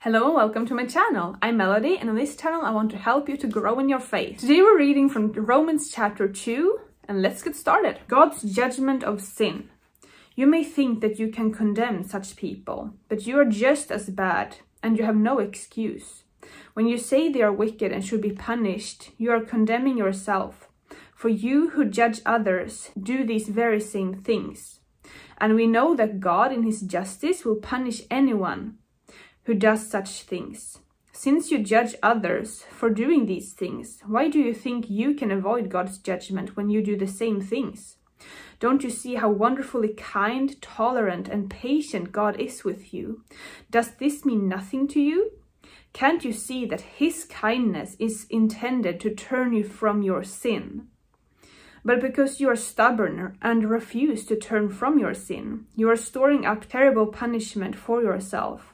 Hello and welcome to my channel. I'm Melody, and on this channel I want to help you to grow in your faith. Today we're reading from Romans chapter 2, and let's get started. God's judgment of sin. You may think that you can condemn such people, but you are just as bad, and you have no excuse. When you say they are wicked and should be punished, you are condemning yourself. For you who judge others do these very same things. And we know that God in his justice will punish anyone who does such things. Since you judge others for doing these things, why do you think you can avoid God's judgment when you do the same things? Don't you see how wonderfully kind, tolerant, and patient God is with you? Does this mean nothing to you? Can't you see that his kindness is intended to turn you from your sin? But because you are stubborn and refuse to turn from your sin, you are storing up terrible punishment for yourself.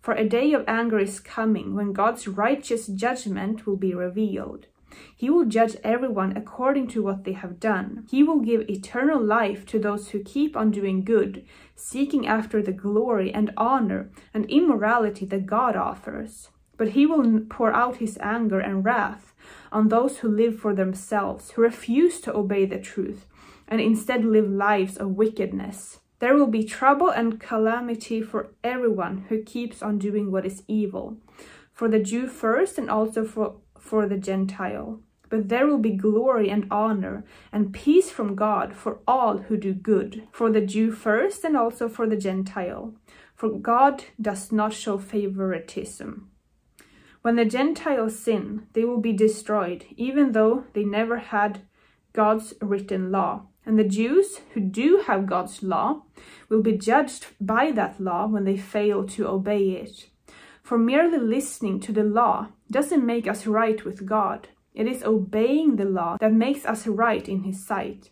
For a day of anger is coming when God's righteous judgment will be revealed. He will judge everyone according to what they have done. He will give eternal life to those who keep on doing good, seeking after the glory and honor and immorality that God offers. But he will pour out his anger and wrath on those who live for themselves, who refuse to obey the truth, and instead live lives of wickedness. There will be trouble and calamity for everyone who keeps on doing what is evil, for the Jew first and also for the Gentile. But there will be glory and honor and peace from God for all who do good, for the Jew first and also for the Gentile. For God does not show favoritism. When the Gentiles sin, they will be destroyed, even though they never had God's written law. And the Jews who do have God's law will be judged by that law when they fail to obey it. For merely listening to the law doesn't make us right with God. It is obeying the law that makes us right in his sight.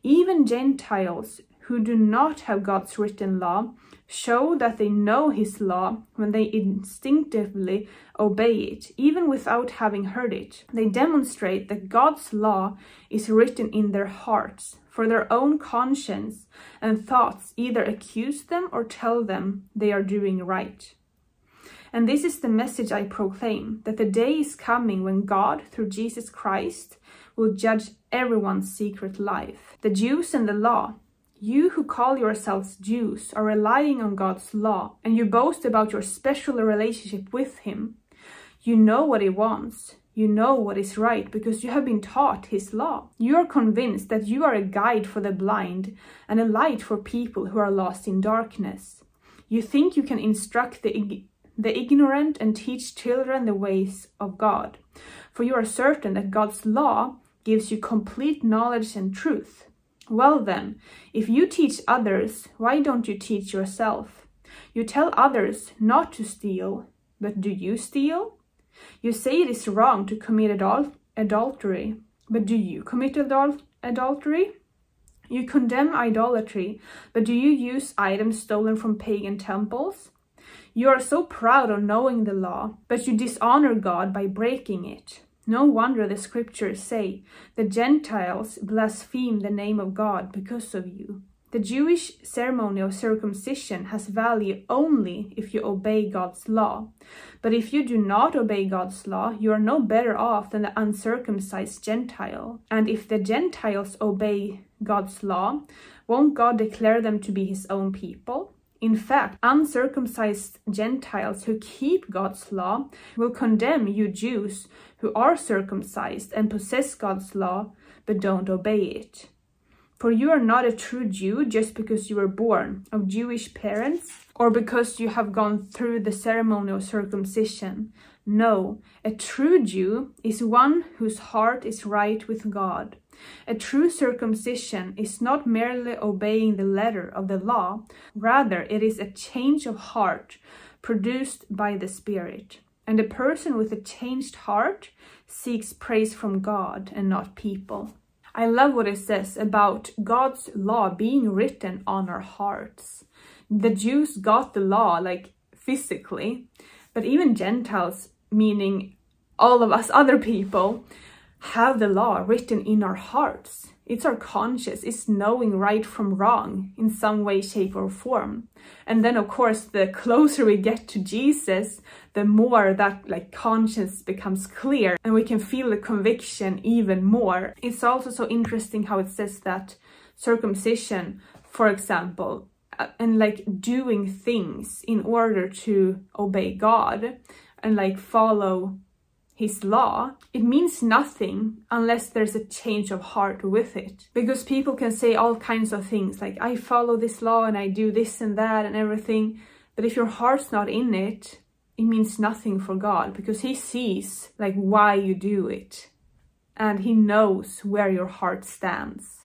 Even Gentiles who do not have God's written law show that they know his law when they instinctively obey it, even without having heard it. They demonstrate that God's law is written in their hearts, for their own conscience and thoughts either accuse them or tell them they are doing right. And this is the message I proclaim, that the day is coming when God, through Jesus Christ, will judge everyone's secret life. The Jews and the law. You who call yourselves Jews are relying on God's law, and you boast about your special relationship with him. You know what he wants. You know what is right because you have been taught his law. You are convinced that you are a guide for the blind and a light for people who are lost in darkness. You think you can instruct the ignorant and teach children the ways of God, for you are certain that God's law gives you complete knowledge and truth. Well then, if you teach others, why don't you teach yourself? You tell others not to steal, but do you steal? You say it is wrong to commit adultery, but do you commit adultery? You condemn idolatry, but do you use items stolen from pagan temples? You are so proud of knowing the law, but you dishonor God by breaking it. No wonder the scriptures say the Gentiles blaspheme the name of God because of you. The Jewish ceremony of circumcision has value only if you obey God's law. But if you do not obey God's law, you are no better off than the uncircumcised Gentile. And if the Gentiles obey God's law, won't God declare them to be his own people? In fact, uncircumcised Gentiles who keep God's law will condemn you Jews who are circumcised and possess God's law but don't obey it. For you are not a true Jew just because you were born of Jewish parents or because you have gone through the ceremony of circumcision. No, a true Jew is one whose heart is right with God. A true circumcision is not merely obeying the letter of the law, rather it is a change of heart produced by the Spirit. And a person with a changed heart seeks praise from God and not people. I love what it says about God's law being written on our hearts. The Jews got the law, like physically, but even Gentiles, meaning all of us other people, have the law written in our hearts. It's our conscience. It's knowing right from wrong in some way, shape or form. And then of course, the closer we get to Jesus, the more that like conscience becomes clear and we can feel the conviction even more. It's also so interesting how it says that circumcision, for example, and like doing things in order to obey God and like follow his law, it means nothing unless there's a change of heart with it. Because people can say all kinds of things like, I follow this law and I do this and that and everything. But if your heart's not in it, it means nothing for God, because he sees like why you do it. And he knows where your heart stands.